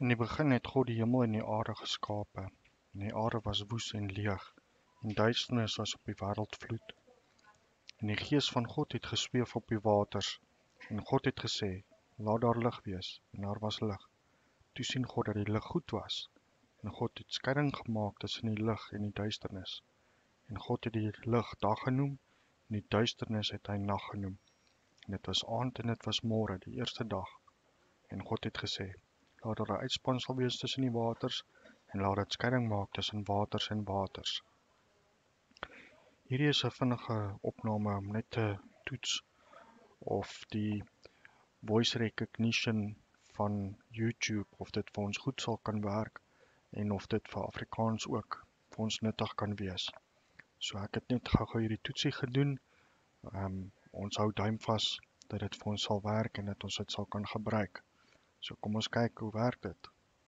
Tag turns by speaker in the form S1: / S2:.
S1: In die begin het God die hemel en die aarde geskape. En die aarde was woes en leeg, en duisternis was op die wêreld vloed. En die gees van God het gesweef op die waters, en God het gesê, laat daar lig wees, en daar was lig. Toe sien God dat die lig goed was, en God het skeiding gemaak tussen die lig en die duisternis. En God het die lig dag genoem, en die duisternis het hy nag genoem. En dit was aand en dit was môre, die eerste dag. En God het gesê, laat daar 'n uitspansel wees tussen die waters, en laat dit skeiding maak tussen waters en waters. Hierdie is 'n vinnige opname om net te toets of die voice recognition van YouTube, of dit vir ons goed sal kan werk, en of dit vir Afrikaans ook vir ons nuttig kan wees. So ek het net gou-gou hierdie toetsie gedoen. Ons hou duim vas dat dit vir ons sal werk en dat ons dit sal kan gebruik. So kom ons kyk hoe werk dit.